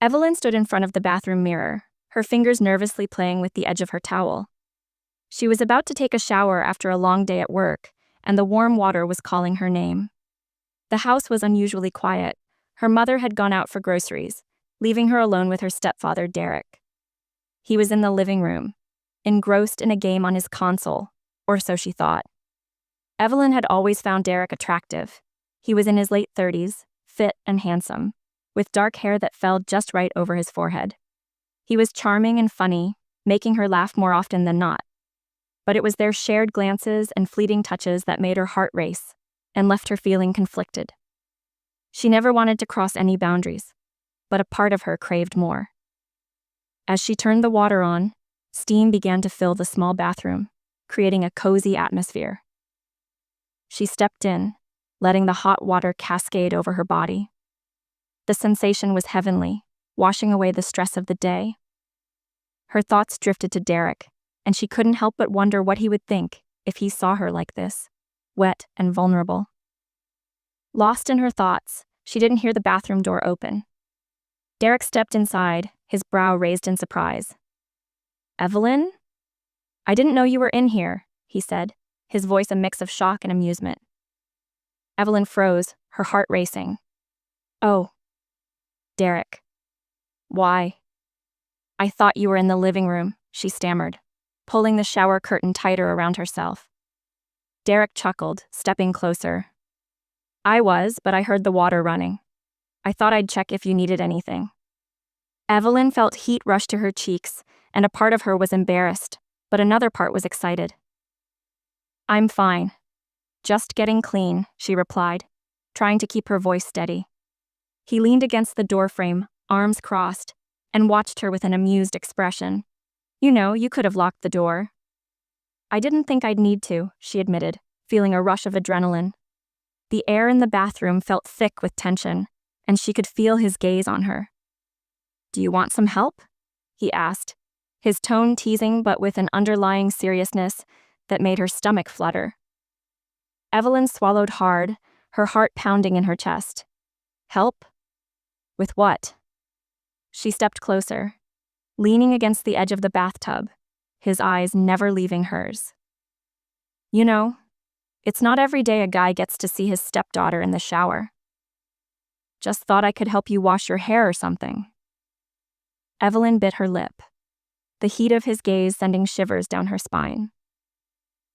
Evelyn stood in front of the bathroom mirror, her fingers nervously playing with the edge of her towel. She was about to take a shower after a long day at work, and the warm water was calling her name. The house was unusually quiet. Her mother had gone out for groceries, leaving her alone with her stepfather, Derek. He was in the living room, engrossed in a game on his console, or so she thought. Evelyn had always found Derek attractive. He was in his late 30s, fit and handsome, with dark hair that fell just right over his forehead. He was charming and funny, making her laugh more often than not. But it was their shared glances and fleeting touches that made her heart race and left her feeling conflicted. She never wanted to cross any boundaries, but a part of her craved more. As she turned the water on, steam began to fill the small bathroom, creating a cozy atmosphere. She stepped in, letting the hot water cascade over her body. The sensation was heavenly, washing away the stress of the day. Her thoughts drifted to Derek, and she couldn't help but wonder what he would think if he saw her like this, wet and vulnerable. Lost in her thoughts, she didn't hear the bathroom door open. Derek stepped inside, his brow raised in surprise. "Evelyn? I didn't know you were in here," he said, his voice a mix of shock and amusement. Evelyn froze, her heart racing. "Oh, Derek. Why? I thought you were in the living room," she stammered, pulling the shower curtain tighter around herself. Derek chuckled, stepping closer. "I was, but I heard the water running. I thought I'd check if you needed anything." Evelyn felt heat rush to her cheeks, and a part of her was embarrassed, but another part was excited. "I'm fine. Just getting clean," she replied, trying to keep her voice steady. He leaned against the doorframe, arms crossed, and watched her with an amused expression. "You know, you could have locked the door." "I didn't think I'd need to," she admitted, feeling a rush of adrenaline. The air in the bathroom felt thick with tension, and she could feel his gaze on her. "Do you want some help?" he asked, his tone teasing but with an underlying seriousness that made her stomach flutter. Evelyn swallowed hard, her heart pounding in her chest. "Help? With what?" She stepped closer, leaning against the edge of the bathtub, his eyes never leaving hers. "You know, it's not every day a guy gets to see his stepdaughter in the shower. Just thought I could help you wash your hair or something." Evelyn bit her lip, the heat of his gaze sending shivers down her spine.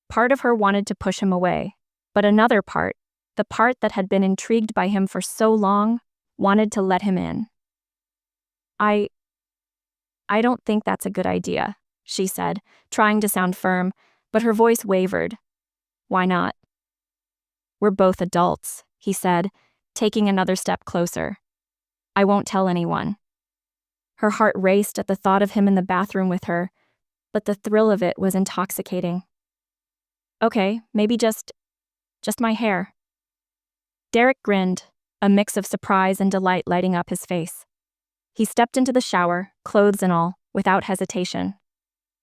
Part of her wanted to push him away, but another part, the part that had been intrigued by him for so long, wanted to let him in. I don't think that's a good idea," she said, trying to sound firm, but her voice wavered. "Why not?" "We're both adults," he said, taking another step closer. "I won't tell anyone." Her heart raced at the thought of him in the bathroom with her, but the thrill of it was intoxicating. "Okay, maybe just my hair." Derek grinned, a mix of surprise and delight lighting up his face. He stepped into the shower, clothes and all, without hesitation.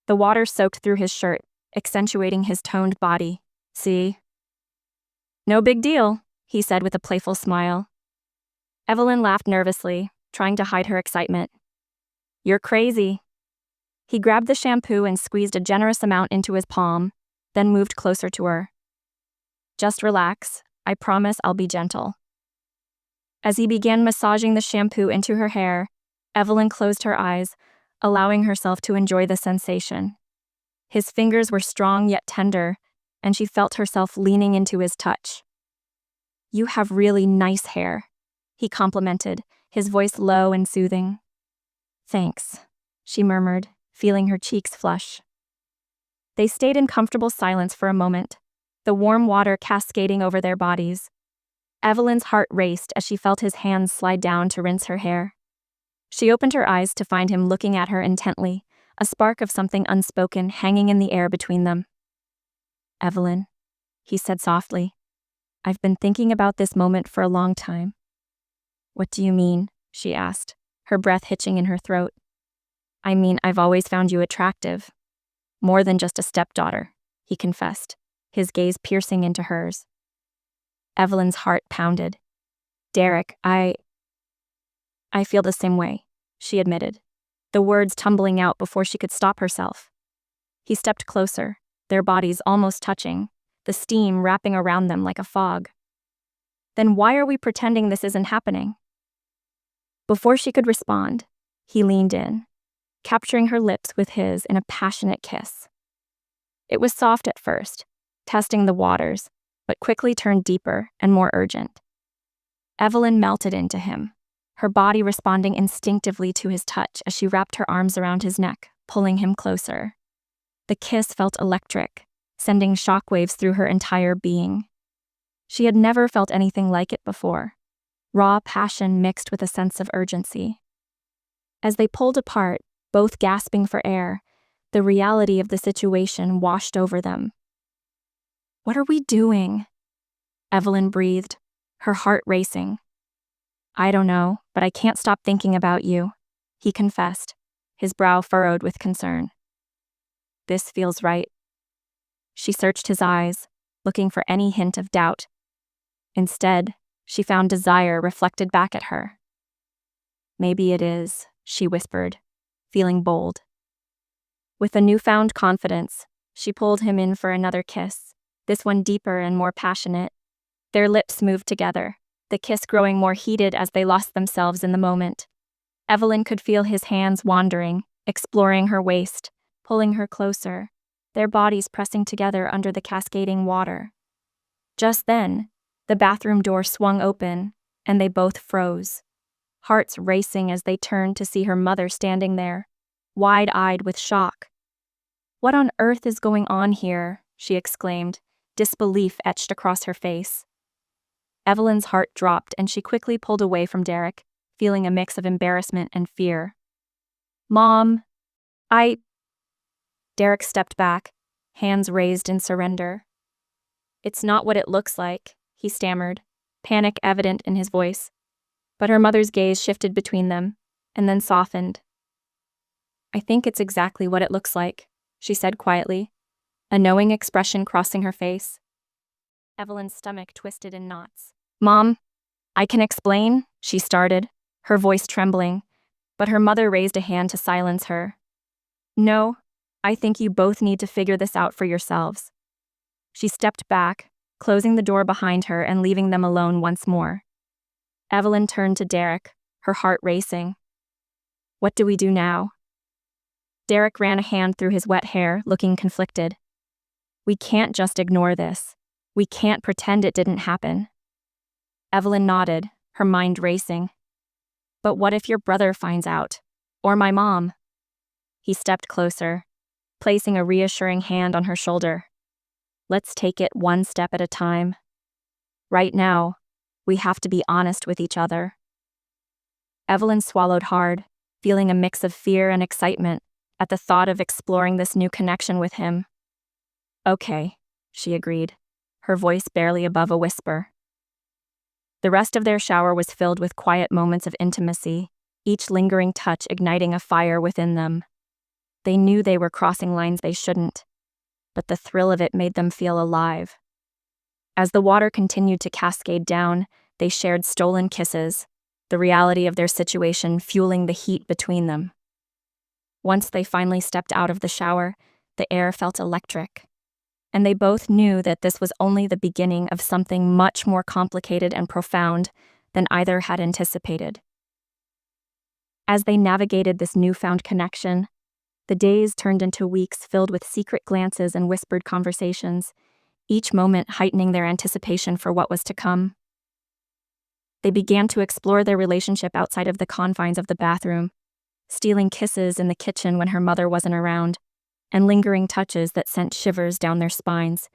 The water soaked through his shirt, accentuating his toned body. "See? No big deal," he said with a playful smile. Evelyn laughed nervously, trying to hide her excitement. "You're crazy." He grabbed the shampoo and squeezed a generous amount into his palm, then moved closer to her. "Just relax. I promise I'll be gentle." As he began massaging the shampoo into her hair, Evelyn closed her eyes, allowing herself to enjoy the sensation. His fingers were strong yet tender, and she felt herself leaning into his touch. "You have really nice hair," he complimented, his voice low and soothing. "Thanks," she murmured, feeling her cheeks flush. They stayed in comfortable silence for a moment, the warm water cascading over their bodies. Evelyn's heart raced as she felt his hands slide down to rinse her hair. She opened her eyes to find him looking at her intently, a spark of something unspoken hanging in the air between them. "Evelyn," he said softly, "I've been thinking about this moment for a long time." "What do you mean?" she asked, her breath hitching in her throat. "I mean, I've always found you attractive. More than just a stepdaughter," he confessed, his gaze piercing into hers. Evelyn's heart pounded. "Derek, I feel the same way," she admitted, the words tumbling out before she could stop herself. He stepped closer, their bodies almost touching, the steam wrapping around them like a fog. Then why are we pretending this isn't happening? Before she could respond, he leaned in, capturing her lips with his in a passionate kiss. It was soft at first, testing the waters, but quickly turned deeper and more urgent. Evelyn melted into him, her body responding instinctively to his touch as she wrapped her arms around his neck, pulling him closer. The kiss felt electric, sending shockwaves through her entire being. She had never felt anything like it before, raw passion mixed with a sense of urgency. As they pulled apart, both gasping for air, the reality of the situation washed over them. "What are we doing?" Evelyn breathed, her heart racing. "I don't know, but I can't stop thinking about you," he confessed, his brow furrowed with concern. "This feels right." She searched his eyes, looking for any hint of doubt. Instead, she found desire reflected back at her. "Maybe it is," she whispered, feeling bold. With a newfound confidence, she pulled him in for another kiss, this one deeper and more passionate. Their lips moved together, the kiss growing more heated as they lost themselves in the moment. Evelyn could feel his hands wandering, exploring her waist, pulling her closer, their bodies pressing together under the cascading water. Just then, the bathroom door swung open, and they both froze, hearts racing as they turned to see her mother standing there, wide-eyed with shock. "What on earth is going on here?" she exclaimed, disbelief etched across her face. Evelyn's heart dropped and she quickly pulled away from Derek, feeling a mix of embarrassment and fear. "Mom, Derek stepped back, hands raised in surrender. "It's not what it looks like," he stammered, panic evident in his voice. But her mother's gaze shifted between them, and then softened. "I think it's exactly what it looks like," she said quietly, a knowing expression crossing her face. Evelyn's stomach twisted in knots. "Mom, I can explain," she started, her voice trembling, but her mother raised a hand to silence her. "No, I think you both need to figure this out for yourselves." She stepped back, closing the door behind her and leaving them alone once more. Evelyn turned to Derek, her heart racing. "What do we do now?" Derek ran a hand through his wet hair, looking conflicted. "We can't just ignore this. We can't pretend it didn't happen." Evelyn nodded, her mind racing. "But what if your brother finds out? Or my mom?" He stepped closer, placing a reassuring hand on her shoulder. "Let's take it one step at a time. Right now, we have to be honest with each other." Evelyn swallowed hard, feeling a mix of fear and excitement at the thought of exploring this new connection with him. "Okay," she agreed, her voice barely above a whisper. The rest of their shower was filled with quiet moments of intimacy, each lingering touch igniting a fire within them. They knew they were crossing lines they shouldn't, but the thrill of it made them feel alive. As the water continued to cascade down, they shared stolen kisses, the reality of their situation fueling the heat between them. Once they finally stepped out of the shower, the air felt electric, and they both knew that this was only the beginning of something much more complicated and profound than either had anticipated. As they navigated this newfound connection, the days turned into weeks filled with secret glances and whispered conversations, each moment heightening their anticipation for what was to come. They began to explore their relationship outside of the confines of the bathroom, stealing kisses in the kitchen when her mother wasn't around, and lingering touches that sent shivers down their spines.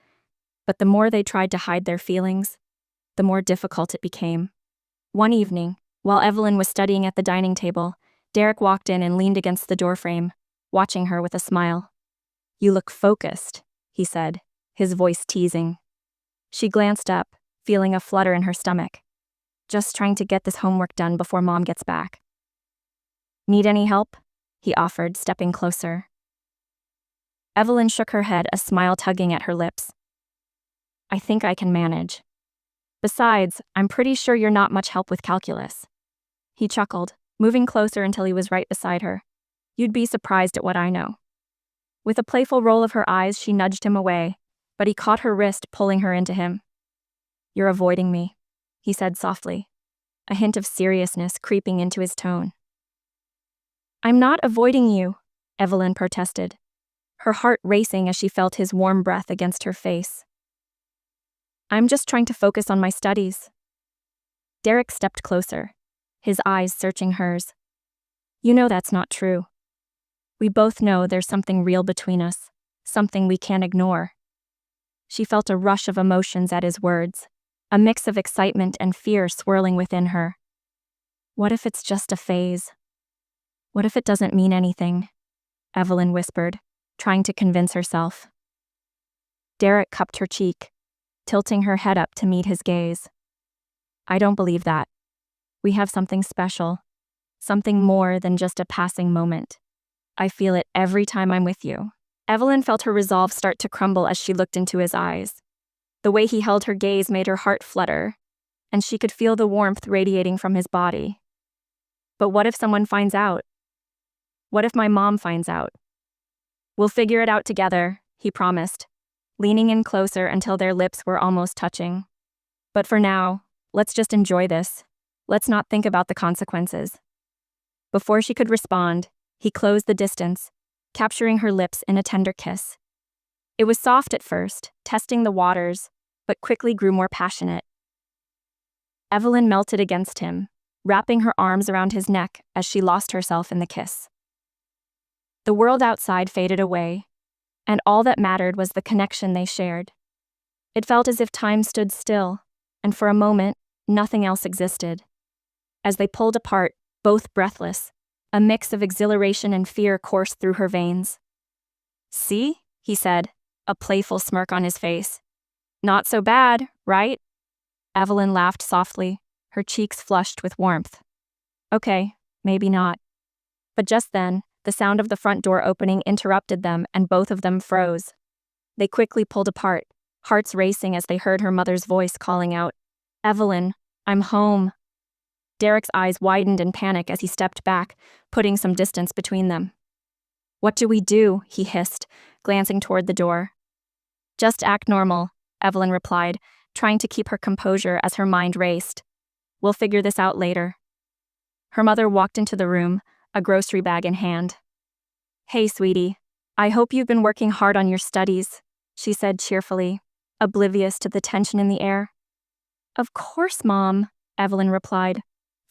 But the more they tried to hide their feelings, the more difficult it became. One evening, while Evelyn was studying at the dining table, Derek walked in and leaned against the doorframe, watching her with a smile. "You look focused," he said, his voice teasing. She glanced up, feeling a flutter in her stomach. "Just trying to get this homework done before Mom gets back." "Need any help?" he offered, stepping closer. Evelyn shook her head, a smile tugging at her lips. "I think I can manage. Besides, I'm pretty sure you're not much help with calculus." He chuckled, moving closer until he was right beside her. You'd be surprised at what I know. With a playful roll of her eyes, she nudged him away, but he caught her wrist, pulling her into him. You're avoiding me, he said softly, a hint of seriousness creeping into his tone. I'm not avoiding you, Evelyn protested, her heart racing as she felt his warm breath against her face. I'm just trying to focus on my studies. Derek stepped closer, his eyes searching hers. You know that's not true. We both know there's something real between us, something we can't ignore. She felt a rush of emotions at his words, a mix of excitement and fear swirling within her. What if it's just a phase? What if it doesn't mean anything? Evelyn whispered, trying to convince herself. Derek cupped her cheek, tilting her head up to meet his gaze. I don't believe that. We have something special, something more than just a passing moment. I feel it every time I'm with you. Evelyn felt her resolve start to crumble as she looked into his eyes. The way he held her gaze made her heart flutter, and she could feel the warmth radiating from his body. But what if someone finds out? What if my mom finds out? We'll figure it out together, he promised, leaning in closer until their lips were almost touching. But for now, let's just enjoy this. Let's not think about the consequences. Before she could respond, he closed the distance, capturing her lips in a tender kiss. It was soft at first, testing the waters, but quickly grew more passionate. Evelyn melted against him, wrapping her arms around his neck as she lost herself in the kiss. The world outside faded away, and all that mattered was the connection they shared. It felt as if time stood still, and for a moment, nothing else existed. As they pulled apart, both breathless, a mix of exhilaration and fear coursed through her veins. See, he said, a playful smirk on his face. Not so bad, right? Evelyn laughed softly, her cheeks flushed with warmth. Okay, maybe not. But just then, the sound of the front door opening interrupted them and both of them froze. They quickly pulled apart, hearts racing as they heard her mother's voice calling out, Evelyn, I'm home. Derek's eyes widened in panic as he stepped back, putting some distance between them. What do we do? He hissed, glancing toward the door. Just act normal, Evelyn replied, trying to keep her composure as her mind raced. We'll figure this out later. Her mother walked into the room, a grocery bag in hand. Hey, sweetie. I hope you've been working hard on your studies, she said cheerfully, oblivious to the tension in the air. Of course, Mom, Evelyn replied,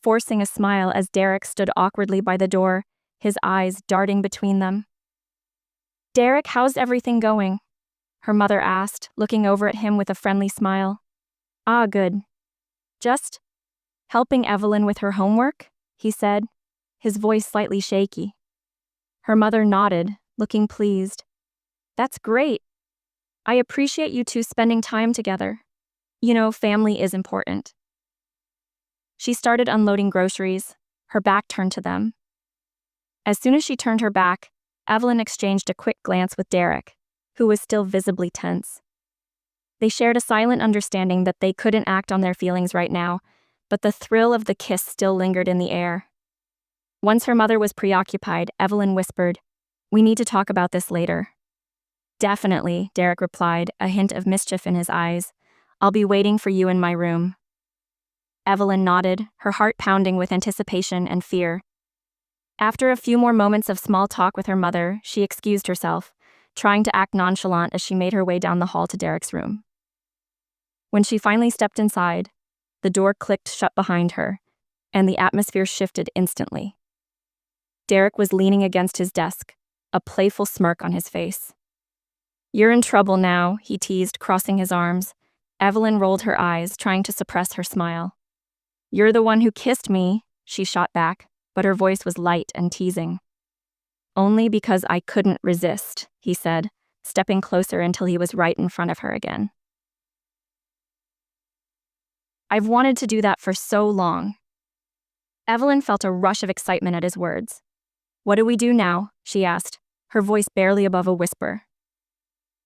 forcing a smile as Derek stood awkwardly by the door, his eyes darting between them. Derek, how's everything going? Her mother asked, looking over at him with a friendly smile. Ah, good. Just helping Evelyn with her homework, he said, his voice slightly shaky. Her mother nodded, looking pleased. That's great. I appreciate you two spending time together. You know, family is important. She started unloading groceries, her back turned to them. As soon as she turned her back, Evelyn exchanged a quick glance with Derek, who was still visibly tense. They shared a silent understanding that they couldn't act on their feelings right now, but the thrill of the kiss still lingered in the air. Once her mother was preoccupied, Evelyn whispered, We need to talk about this later. Definitely, Derek replied, a hint of mischief in his eyes. I'll be waiting for you in my room. Evelyn nodded, her heart pounding with anticipation and fear. After a few more moments of small talk with her mother, she excused herself, trying to act nonchalant as she made her way down the hall to Derek's room. When she finally stepped inside, the door clicked shut behind her, and the atmosphere shifted instantly. Derek was leaning against his desk, a playful smirk on his face. You're in trouble now, he teased, crossing his arms. Evelyn rolled her eyes, trying to suppress her smile. You're the one who kissed me, she shot back, but her voice was light and teasing. Only because I couldn't resist, he said, stepping closer until he was right in front of her again. I've wanted to do that for so long. Evelyn felt a rush of excitement at his words. What do we do now? She asked, her voice barely above a whisper.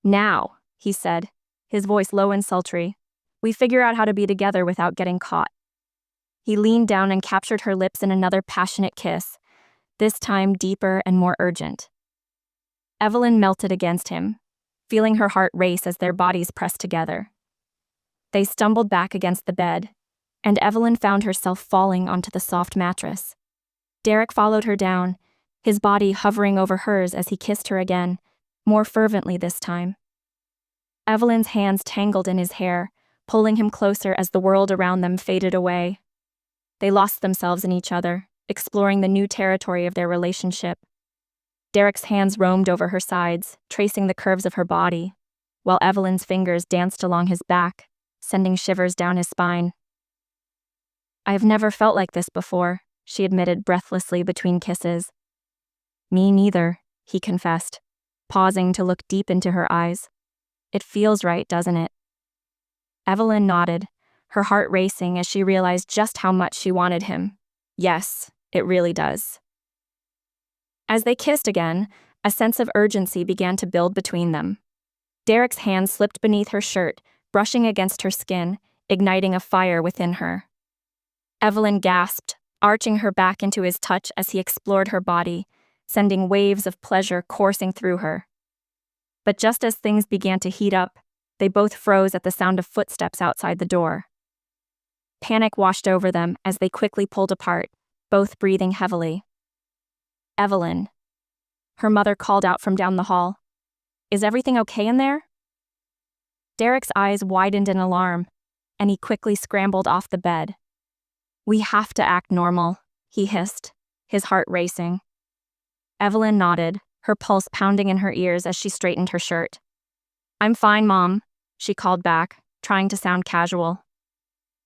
Now, he said, his voice low and sultry. We figure out how to be together without getting caught. He leaned down and captured her lips in another passionate kiss, this time deeper and more urgent. Evelyn melted against him, feeling her heart race as their bodies pressed together. They stumbled back against the bed, and Evelyn found herself falling onto the soft mattress. Derek followed her down, his body hovering over hers as he kissed her again, more fervently this time. Evelyn's hands tangled in his hair, pulling him closer as the world around them faded away. They lost themselves in each other, exploring the new territory of their relationship. Derek's hands roamed over her sides, tracing the curves of her body, while Evelyn's fingers danced along his back, sending shivers down his spine. "I have never felt like this before," she admitted breathlessly between kisses. "Me neither," he confessed, pausing to look deep into her eyes. "It feels right, doesn't it?" Evelyn nodded, her heart racing as she realized just how much she wanted him. "Yes, it really does." As they kissed again, a sense of urgency began to build between them. Derek's hand slipped beneath her shirt, brushing against her skin, igniting a fire within her. Evelyn gasped, arching her back into his touch as he explored her body, sending waves of pleasure coursing through her. But just as things began to heat up, they both froze at the sound of footsteps outside the door. Panic washed over them as they quickly pulled apart, both breathing heavily. "Evelyn," her mother called out from down the hall. "Is everything okay in there?" Derek's eyes widened in alarm, and he quickly scrambled off the bed. "We have to act normal," he hissed, his heart racing. Evelyn nodded, her pulse pounding in her ears as she straightened her shirt. "I'm fine, Mom," she called back, trying to sound casual.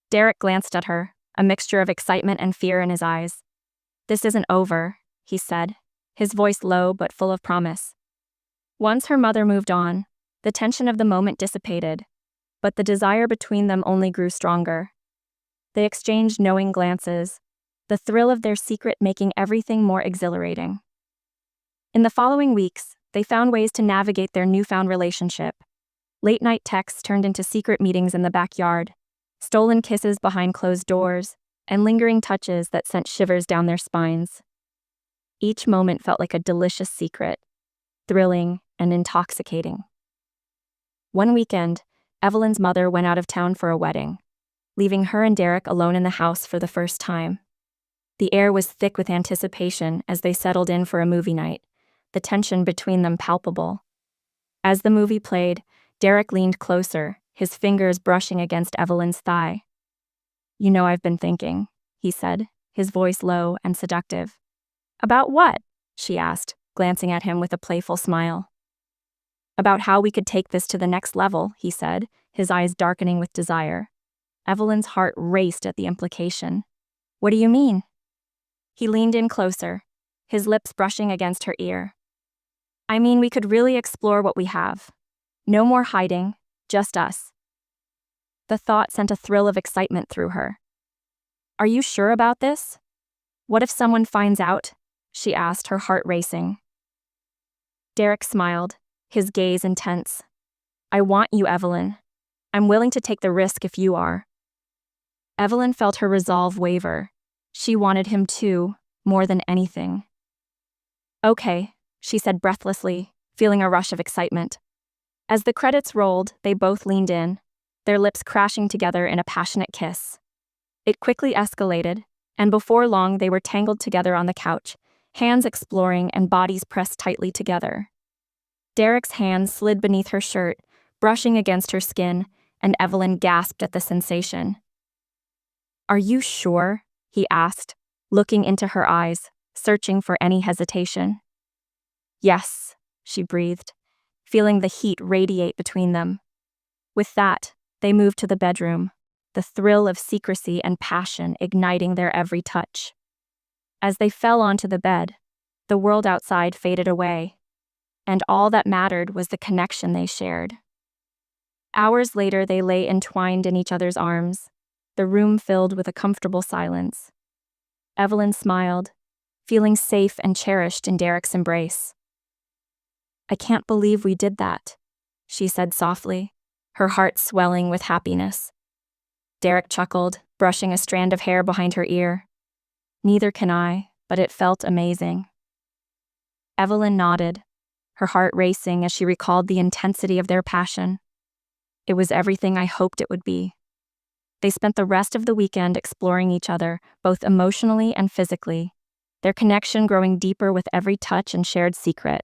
Derek glanced at her, a mixture of excitement and fear in his eyes. "This isn't over," he said, his voice low but full of promise. Once her mother moved on, the tension of the moment dissipated, but the desire between them only grew stronger. They exchanged knowing glances, the thrill of their secret making everything more exhilarating. In the following weeks, they found ways to navigate their newfound relationship. Late-night texts turned into secret meetings in the backyard, stolen kisses behind closed doors, and lingering touches that sent shivers down their spines. Each moment felt like a delicious secret, thrilling and intoxicating. One weekend, Evelyn's mother went out of town for a wedding, leaving her and Derek alone in the house for the first time. The air was thick with anticipation as they settled in for a movie night, the tension between them palpable. As the movie played, Derek leaned closer, his fingers brushing against Evelyn's thigh. "You know, I've been thinking," he said, his voice low and seductive. "About what?" she asked, glancing at him with a playful smile. "About how we could take this to the next level," he said, his eyes darkening with desire. Evelyn's heart raced at the implication. "What do you mean?" He leaned in closer, his lips brushing against her ear. "I mean, we could really explore what we have. No more hiding, just us." The thought sent a thrill of excitement through her. "Are you sure about this? What if someone finds out?" she asked, her heart racing. Derek smiled, his gaze intense. "I want you, Evelyn. I'm willing to take the risk if you are." Evelyn felt her resolve waver. She wanted him too, more than anything. "Okay," she said breathlessly, feeling a rush of excitement. As the credits rolled, they both leaned in, their lips crashing together in a passionate kiss. It quickly escalated, and before long they were tangled together on the couch, hands exploring and bodies pressed tightly together. Derek's hand slid beneath her shirt, brushing against her skin, and Evelyn gasped at the sensation. "Are you sure?" he asked, looking into her eyes, searching for any hesitation. "Yes," she breathed, feeling the heat radiate between them. With that, they moved to the bedroom, the thrill of secrecy and passion igniting their every touch. As they fell onto the bed, the world outside faded away, and all that mattered was the connection they shared. Hours later, they lay entwined in each other's arms, the room filled with a comfortable silence. Evelyn smiled, feeling safe and cherished in Derek's embrace. "I can't believe we did that," she said softly, her heart swelling with happiness. Derek chuckled, brushing a strand of hair behind her ear. Neither can I, but it felt amazing. Evelyn nodded, her heart racing as she recalled the intensity of their passion. It was everything I hoped it would be. They spent the rest of the weekend exploring each other, both emotionally and physically, their connection growing deeper with every touch and shared secret.